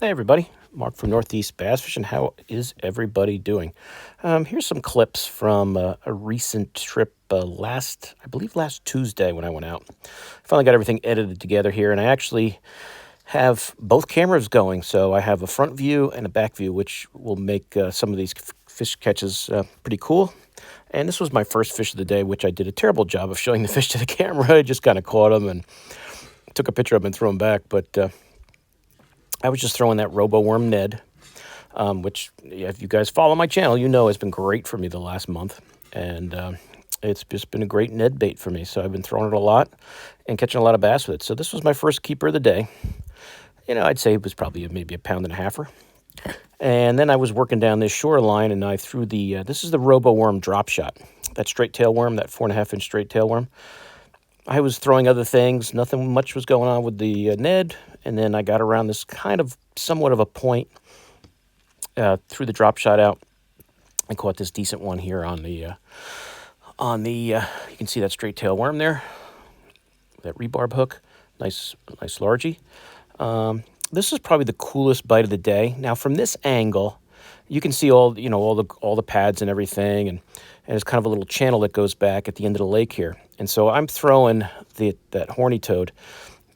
Hey everybody, Mark from Northeast Bass Fishing. How is everybody doing? Here's some clips from a recent trip I believe last Tuesday when I went out. Finally got everything edited together here, and I actually have both cameras going. So I have a front view and a back view, which will make some of these fish catches pretty cool. And this was my first fish of the day, which I did a terrible job of showing the fish to the camera. I just kind of caught them and took a picture of them and threw them back, but I was just throwing that robo worm Ned, which if you guys follow my channel, you know has been great for me the last month. And it's just been a great Ned bait for me. So I've been throwing it a lot and catching a lot of bass with it. So this was my first keeper of the day. You know, I'd say it was probably maybe a pound and a halfer. And then I was working down this shoreline and I threw this is the robo worm drop shot. That straight tail worm, that 4.5-inch straight tail worm. I was throwing other things. Nothing much was going on with the Ned. And then I got around this kind of somewhat of a point, threw the drop shot out, and caught this decent one here on the you can see that straight tail worm there, that rebarb hook, nice largie. This is probably the coolest bite of the day. Now from this angle, you can see all the pads and everything, and there's kind of a little channel that goes back at the end of the lake here. And so I'm throwing that horny toad,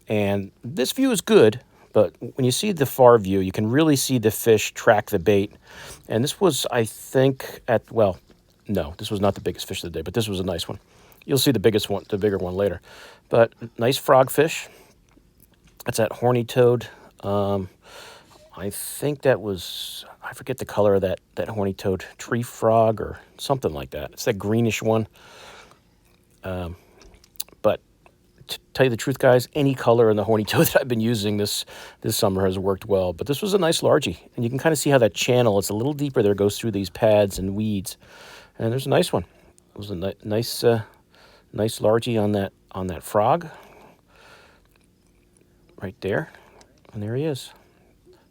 and this view is good, but when you see the far view, you can really see the fish track the bait. And this was, I think, no, this was not the biggest fish of the day, but this was a nice one. You'll see the bigger one later. But nice frogfish. That's that horny toad. I think that was, I forget the color of that horny toad, tree frog or something like that. It's that greenish one. But to tell you the truth, guys, any color in the horny toad that I've been using this summer has worked well. But this was a nice largie, and you can kind of see how that channel, it's a little deeper there, goes through these pads and weeds. And there's a nice one. It was a nice largie on that frog right there. And there he is.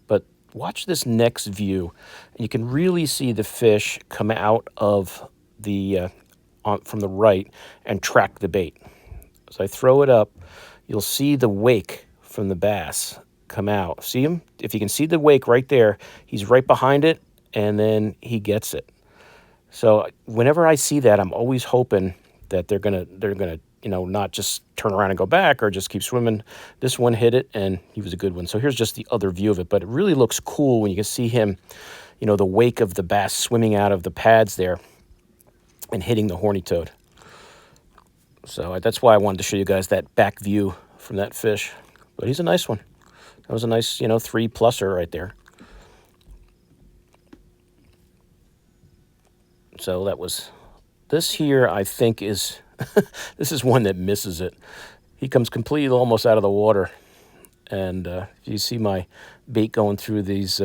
But watch this next view, and you can really see the fish come out of the from the right and track the bait. As I throw it up, you'll see the wake from the bass come out. See him? If you can see the wake right there, he's right behind it, and then he gets it. So whenever I see that, I'm always hoping that they're gonna not just turn around and go back or just keep swimming. This one hit it, and he was a good one. So here's just the other view of it, but it really looks cool when you can see him, the wake of the bass swimming out of the pads there and hitting the horny toad. So that's why I wanted to show you guys that back view from that fish. But he's a nice one. That was a nice, 3-pluser right there. So that was, this here I think is, this is one that misses it. He comes completely almost out of the water. And if you see my bait going through these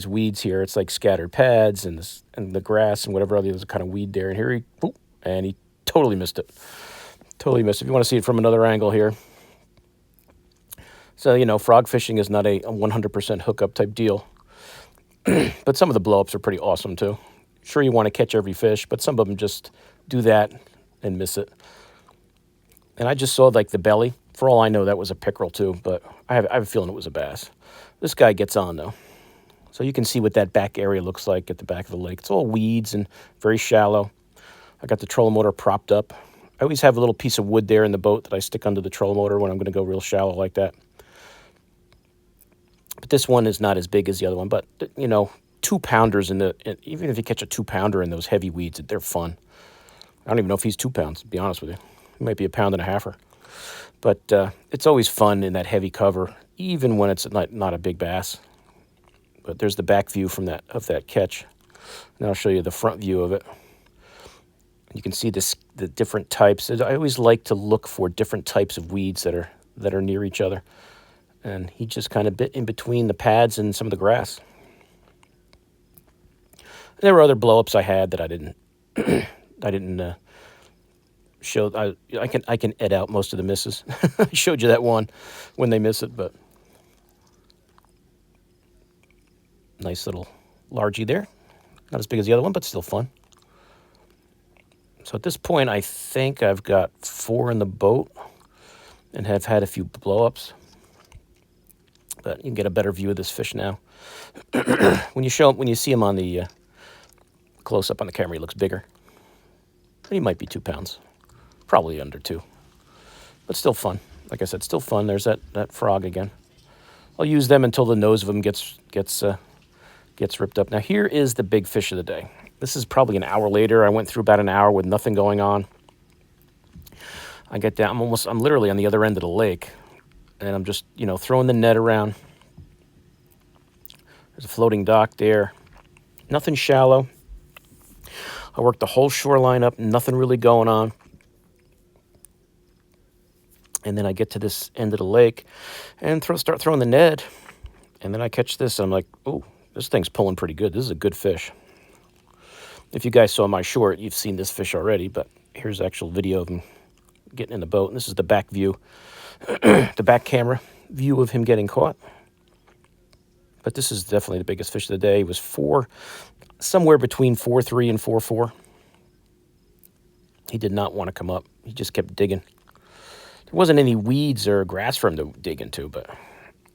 weeds here, it's like scattered pads and the grass and whatever other kind of weed there. And here he totally missed it. Totally missed it. If you want to see it from another angle here. So, frog fishing is not a 100% hookup type deal. But some of the blow-ups are pretty awesome too. Sure, you want to catch every fish, but some of them just do that and miss it. And I just saw like the belly. For all I know, that was a pickerel too, but I have a feeling it was a bass. This guy gets on though. So you can see what that back area looks like at the back of the lake. It's all weeds and very shallow. I got the trolling motor propped up. I always have a little piece of wood there in the boat that I stick under the trolling motor when I'm going to go real shallow like that. But this one is not as big as the other one. But, 2-pounders even if you catch a 2-pounder in those heavy weeds, they're fun. I don't even know if he's 2 pounds, to be honest with you. He might be a pound and a halfer. But it's always fun in that heavy cover, even when it's not a big bass. But there's the back view of that catch. And I'll show you the front view of it. You can see the different types. I always like to look for different types of weeds that are near each other. And he just kind of bit in between the pads and some of the grass. There were other blow-ups I had that I didn't show. I can edit out most of the misses. I showed you that one when they miss it, but nice little largie there. Not as big as the other one, but still fun. So at this point, I think I've got 4 in the boat and have had a few blow-ups. But you can get a better view of this fish now. When you see him on the close up on the camera, he looks bigger. He might be 2 pounds, probably under 2, but still fun. Like I said, still fun. There's that frog again. I'll use them until the nose of him gets ripped up. Now here is the big fish of the day. This is probably an hour later. I went through about an hour with nothing going on. I get down. I'm literally on the other end of the lake, and I'm just throwing the net around. There's a floating dock there. Nothing shallow. I worked the whole shoreline up. Nothing really going on. And then I get to this end of the lake and start throwing the net. And then I catch this, and I'm like, oh, this thing's pulling pretty good. This is a good fish. If you guys saw my short, you've seen this fish already, but here's actual video of him getting in the boat. And this is the back view, the back camera view of him getting caught. But this is definitely the biggest fish of the day. It was somewhere between 4.3 and 4.4. He did not want to come up. He just kept digging. There wasn't any weeds or grass for him to dig into, but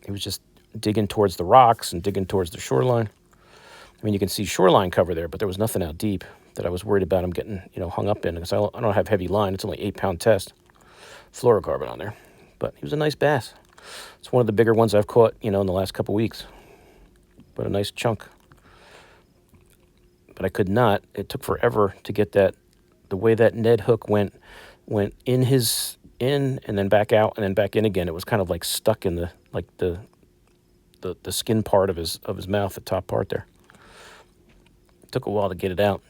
he was just digging towards the rocks and digging towards the shoreline. I mean, you can see shoreline cover there, but there was nothing out deep that I was worried about him getting, hung up in, because I don't have heavy line. It's only 8-pound test, fluorocarbon on there. But he was a nice bass. It's one of the bigger ones I've caught, in the last couple weeks. But a nice chunk. But I could not. It took forever to get that. The way that Ned hook went in and then back out and then back in again. It was kind of like stuck in the skin part of his mouth, the top part there. It took a while to get it out.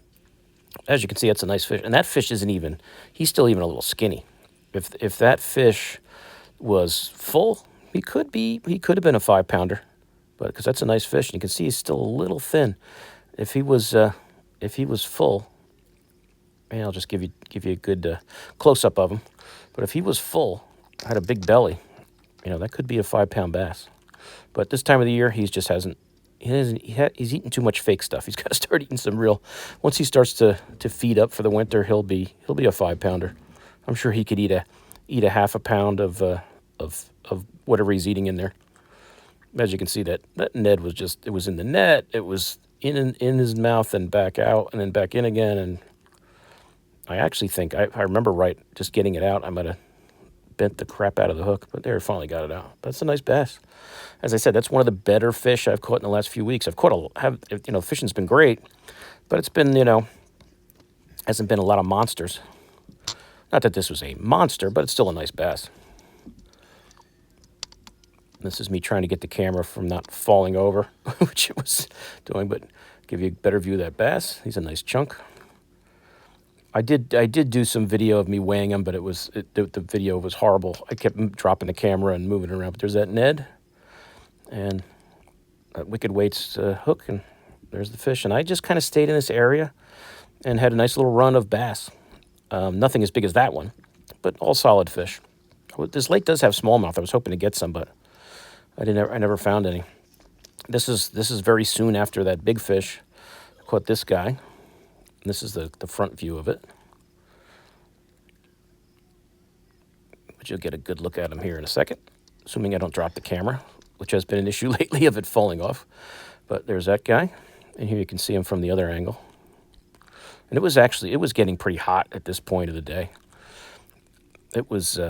As you can see, that's a nice fish, and that fish he's still even a little skinny. If that fish was full, he could have been a 5-pounder, but because that's a nice fish, and you can see he's still a little thin. If he was full, I'll just give you a good close up of him. But if he was full, had a big belly, that could be a 5-pound bass. But this time of the year, he's eating too much fake stuff. He's got to start eating some real. Once he starts to feed up for the winter, he'll be a 5-pounder. I'm sure he could eat a half a pound of whatever he's eating in there. As you can see, that Ned it was in the net. It was in his mouth and back out and then back in again. And I actually think I remember right, just getting it out. I might have bent the crap out of the hook, but there, finally got it out. That's a nice bass. As I said, that's one of the better fish I've caught in the last few weeks. Fishing's been great, but it's been, hasn't been a lot of monsters. Not that this was a monster, but it's still a nice bass. This is me trying to get the camera from not falling over, which it was doing, but give you a better view of that bass. He's a nice chunk. I did do some video of me weighing him, but the video was horrible. I kept dropping the camera and moving it around. But there's that Ned, and that Wicked Weights hook, and there's the fish. And I just kind of stayed in this area and had a nice little run of bass. Nothing as big as that one, but all solid fish. This lake does have smallmouth. I was hoping to get some, but I never found any. This is very soon after that big fish. I caught this guy. This is the front view of it. But you'll get a good look at him here in a second, assuming I don't drop the camera, which has been an issue lately of it falling off. But there's that guy, and here you can see him from the other angle. And it was getting pretty hot at this point of the day. It was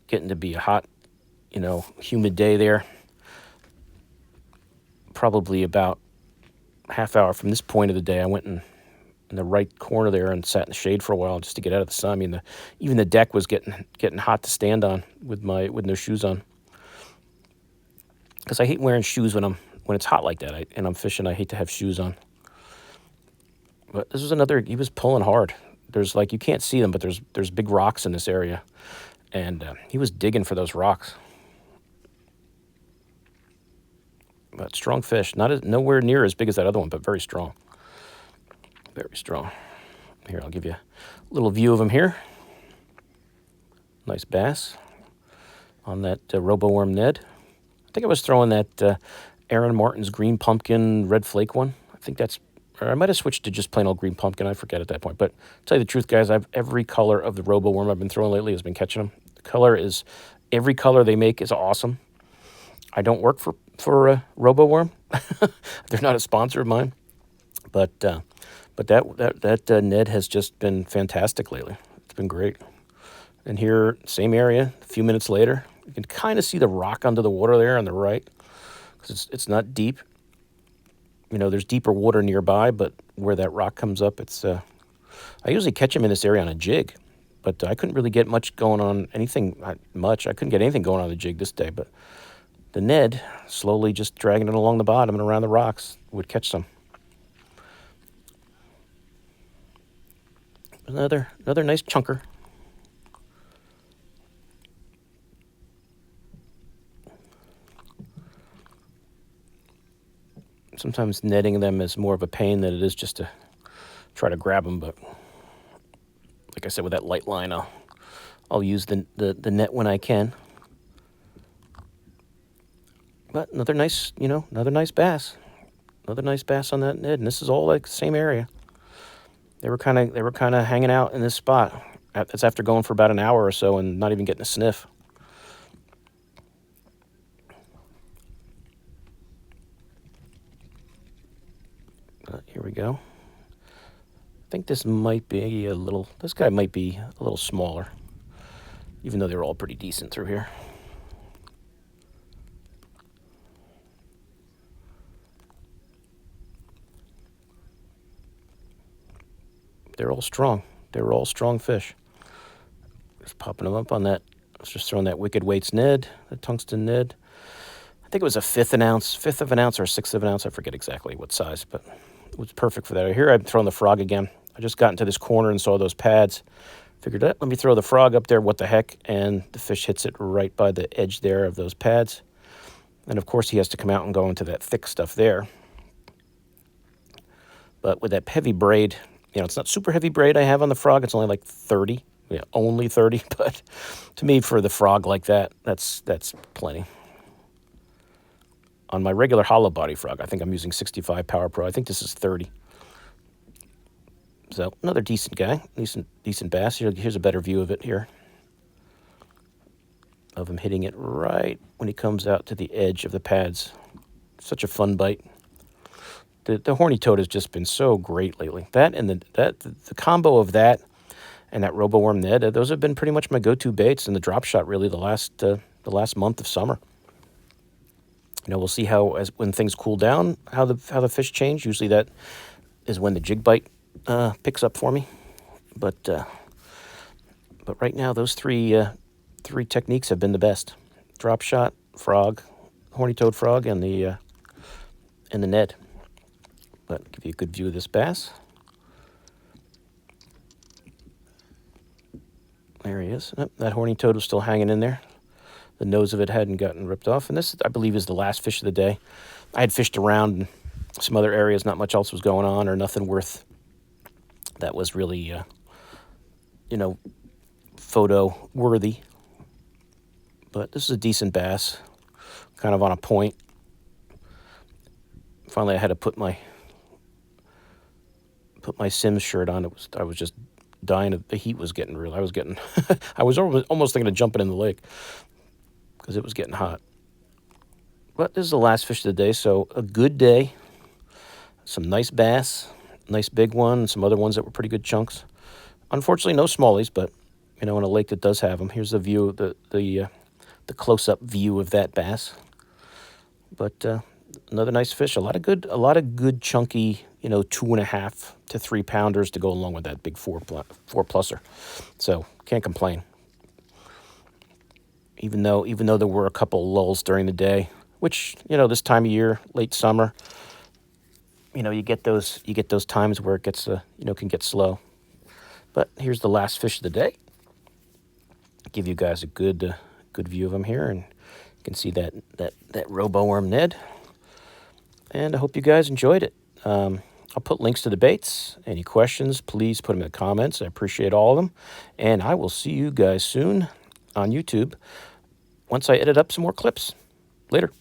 getting to be a hot, humid day there. Probably about half hour from this point of the day, I went in the right corner there and sat in the shade for a while just to get out of the sun. I mean, even the deck was getting hot to stand on with no shoes on. Because I hate wearing shoes when it's hot like that. And I'm fishing. I hate to have shoes on. But this was he was pulling hard. There's you can't see them, but there's big rocks in this area, and he was digging for those rocks. But strong fish, nowhere near as big as that other one, but very strong. Very strong. Here, I'll give you a little view of him here. Nice bass on that Roboworm Ned. I think I was throwing that Aaron Martin's green pumpkin red flake one. Or I might have switched to just plain old green pumpkin. I forget at that point. But to tell you the truth, guys, every color of the Roboworm I've been throwing lately has been catching them. Every color they make is awesome. I don't work for for RoboWorm. They're not a sponsor of mine, but that Ned has just been fantastic lately. It's been great. And here, same area. A few minutes later, you can kind of see the rock under the water there on the right, because it's not deep. There's deeper water nearby, but where that rock comes up, it's. I usually catch them in this area on a jig, but I couldn't really get much going on. Much. I couldn't get anything going on the jig this day, but the Ned, slowly just dragging it along the bottom and around the rocks, would catch some. Another nice chunker. Sometimes netting them is more of a pain than it is just to try to grab them, but like I said, with that light line, I'll use the net when I can. But another nice bass. Another nice bass on that Ned, and this is all like the same area. They were kind of hanging out in this spot. That's after going for about an hour or so and not even getting a sniff. Here we go. I think this might be this guy might be a little smaller, even though they're all pretty decent through here. They're all strong. They were all strong fish. Just popping them up on that. I was just throwing that Wicked Weights Ned, the tungsten Ned. I think it was a fifth of an ounce or a sixth of an ounce. I forget exactly what size, but it was perfect for that. Here I'm throwing the frog again. I just got into this corner and saw those pads. Figured, let me throw the frog up there. What the heck? And the fish hits it right by the edge there of those pads. And of course he has to come out and go into that thick stuff there. But with that heavy braid, it's not super heavy braid I have on the frog. It's only like 30. Yeah, only 30. But to me, for the frog like that, that's plenty. On my regular hollow body frog, I think I'm using 65 Power Pro. I think this is 30. So another decent guy, decent bass. Here's a better view of it here, of him hitting it right when he comes out to the edge of the pads. Such a fun bite. The horny toad has just been so great lately. That and the combo of that and that RoboWorm Ned, those have been pretty much my go-to baits in the drop shot. Really, the last month of summer. We'll see when things cool down, how the fish change. Usually that is when the jig bite picks up for me. But right now, those three techniques have been the best: drop shot, frog, horny toad frog, and the Ned. But give you a good view of this bass. There he is. Oh, that horny toad was still hanging in there. The nose of it hadn't gotten ripped off. And this, I believe, is the last fish of the day. I had fished around in some other areas. Not much else was going on, or nothing worth that was really, photo worthy. But this is a decent bass, kind of on a point. Finally, I had to put my Sims shirt on. I was just dying. The heat was getting real. I was almost thinking of jumping in the lake because it was getting hot. But this is the last fish of the day, so a good day. Some nice bass, nice big one, some other ones that were pretty good chunks. Unfortunately, no smallies, but in a lake that does have them. Here's the view, the close-up view of that bass. But another nice fish. A lot of good chunky, 2.5 to 3 pounders to go along with that big 4-pluser. So can't complain. Even though there were a couple lulls during the day, which this time of year, late summer, you get those times where it gets can get slow. But here's the last fish of the day. Give you guys a good view of them here, and you can see that RoboWorm Ned. And I hope you guys enjoyed it. I'll put links to the baits. Any questions, please put them in the comments. I appreciate all of them. And I will see you guys soon on YouTube once I edit up some more clips. Later.